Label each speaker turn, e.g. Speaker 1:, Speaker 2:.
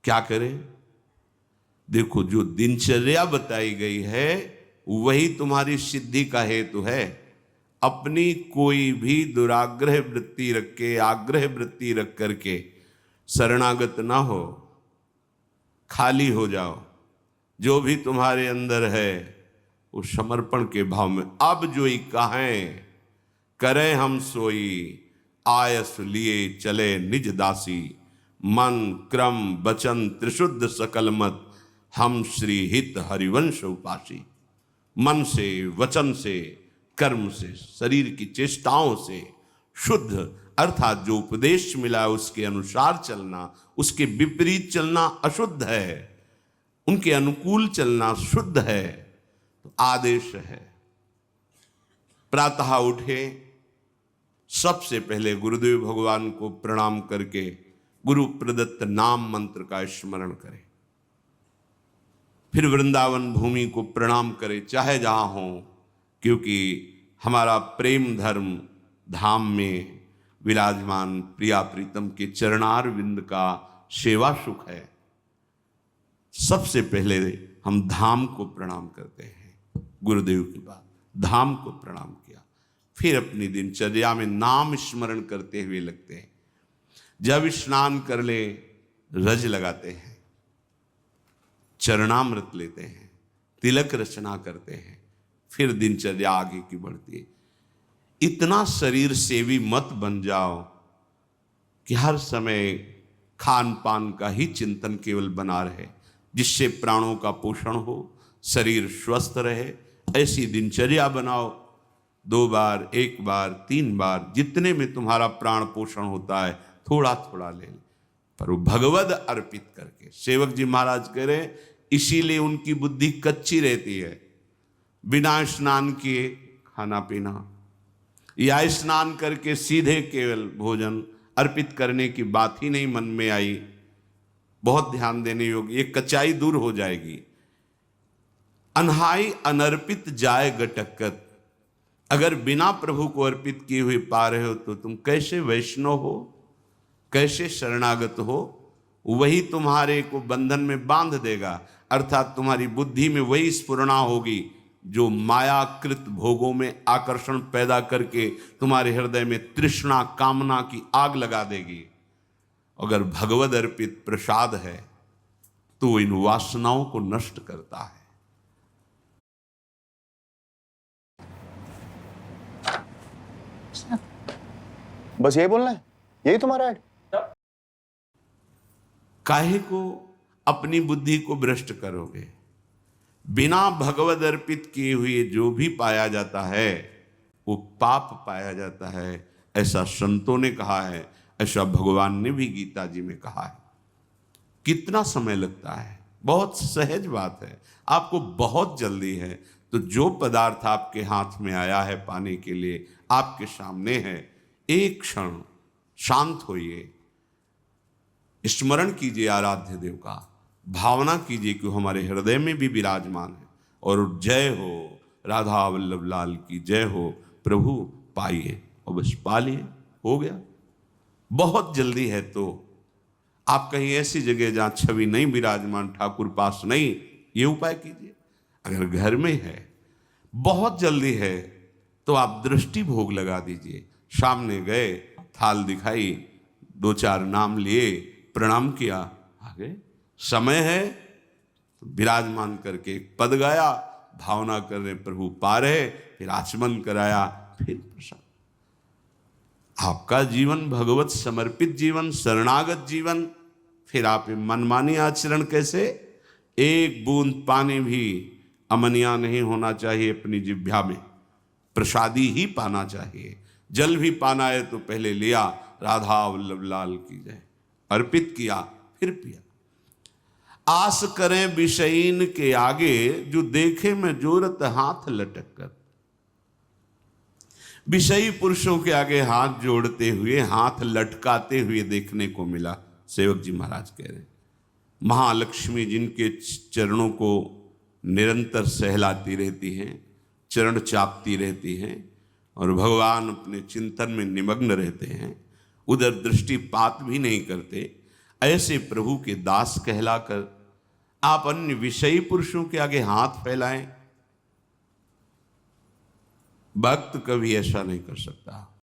Speaker 1: क्या करें? देखो, जो दिनचर्या बताई गई है वही तुम्हारी सिद्धि का हेतु है। अपनी कोई भी दुराग्रह वृत्ति रख के, आग्रह वृत्ति रख करके शरणागत ना हो, खाली हो जाओ। जो भी तुम्हारे अंदर है वो समर्पण के भाव में, अब जो ही कहें करें हम सोई, आयस लिए चले निज दासी, मन क्रम वचन त्रिशुद्ध सकल मत, हम श्री हित हरिवंश उपासी। मन से, वचन से, कर्म से, शरीर की चेष्टाओं से शुद्ध, अर्थात जो उपदेश मिला उसके अनुसार चलना, उसके विपरीत चलना अशुद्ध है, उनके अनुकूल चलना शुद्ध है। तो आदेश है, प्रातः उठे, सबसे पहले गुरुदेव भगवान को प्रणाम करके गुरु प्रदत्त नाम मंत्र का स्मरण करें। फिर वृंदावन भूमि को प्रणाम करें, चाहे जहां हो, क्योंकि हमारा प्रेम धर्म धाम में विराजमान प्रिया प्रीतम के चरणार विंद का सेवा सुख है। सबसे पहले हम धाम को प्रणाम करते हैं। गुरुदेव की बात, धाम को प्रणाम किया, फिर अपनी दिनचर्या में नाम स्मरण करते हुए लगते हैं। जब स्नान कर ले, रज लगाते हैं, चरणामृत लेते हैं, तिलक रचना करते हैं, फिर दिनचर्या आगे की बढ़ती है। इतना शरीर सेवी मत बन जाओ कि हर समय खान पान का ही चिंतन केवल बना रहे, जिससे प्राणों का पोषण हो, शरीर स्वस्थ रहे। ऐसी दिनचर्या बनाओ, 2 बार, 1 बार, 3 बार, जितने में तुम्हारा प्राण पोषण होता है थोड़ा थोड़ा ले ले, पर वो भगवद अर्पित करके। सेवक जी महाराज कह रहे, इसीलिए उनकी बुद्धि कच्ची रहती है। बिना स्नान किए खाना पीना, या स्नान करके सीधे केवल भोजन अर्पित करने की बात ही नहीं मन में आई। बहुत ध्यान देने योग्य, ये कच्चाई दूर हो जाएगी। अनहाई अनर्पित जाए गटकत, अगर बिना प्रभु को अर्पित किए हुए पा रहे हो तो तुम कैसे वैष्णव हो, कैसे शरणागत हो? वही तुम्हारे को बंधन में बांध देगा, अर्थात तुम्हारी बुद्धि में वही स्फुरणा होगी जो मायाकृत भोगों में आकर्षण पैदा करके तुम्हारे हृदय में तृष्णा कामना की आग लगा देगी। अगर भगवद अर्पित प्रसाद है तो इन वासनाओं को नष्ट करता है।
Speaker 2: बस यही बोलना है, यही तुम्हारा है?
Speaker 1: काहे को अपनी बुद्धि को भ्रष्ट करोगे? बिना भगवद अर्पित किए हुए जो भी पाया जाता है वो पाप पाया जाता है, ऐसा संतों ने कहा है, ऐसा भगवान ने भी गीता जी में कहा है। कितना समय लगता है? बहुत सहज बात है, आपको बहुत जल्दी है। तो जो पदार्थ आपके हाथ में आया है पाने के लिए, आपके सामने है, एक क्षण शांत होइए, स्मरण कीजिए आराध्य देव का, भावना कीजिए कि हमारे हृदय में भी विराजमान है, और जय हो राधा वल्लभ लाल की जय हो, प्रभु पाइए, और बस पा लिए, हो गया। बहुत जल्दी है तो आप कहीं ऐसी जगह जहां छवि नहीं विराजमान, ठाकुर पास नहीं, ये उपाय कीजिए। अगर घर में है, बहुत जल्दी है, तो आप दृष्टि भोग लगा दीजिए। सामने गए, थाल दिखाई, 2-4 नाम लिए, प्रणाम किया, आ गए। समय है तो विराजमान करके पद गाया, भावना कर रहे प्रभु पा रहे, फिर आचमन कराया, फिर प्रसाद। आपका जीवन भगवत समर्पित जीवन, शरणागत जीवन, फिर आप मनमानी आचरण कैसे? एक बूंद पानी भी अमनिया नहीं होना चाहिए अपनी जिह्वा में, प्रसादी ही पाना चाहिए। जल भी पाना है तो पहले लिया, राधा वल्लभ लाल की जय, अर्पित किया, फिर पिया। आस करें विषयीन के आगे, जो देखे में जोरत हाथ लटक कर। विषयी पुरुषों के आगे हाथ जोड़ते हुए, हाथ लटकाते हुए देखने को मिला। सेवक जी महाराज कह रहे, महालक्ष्मी जिनके चरणों को निरंतर सहलाती रहती हैं, चरण चापती रहती हैं, और भगवान अपने चिंतन में निमग्न रहते हैं, उधर दृष्टिपात भी नहीं करते। ऐसे प्रभु के दास कहलाकर आप अन्य विषयी पुरुषों के आगे हाथ फैलाएं, भक्त कभी ऐसा नहीं कर सकता।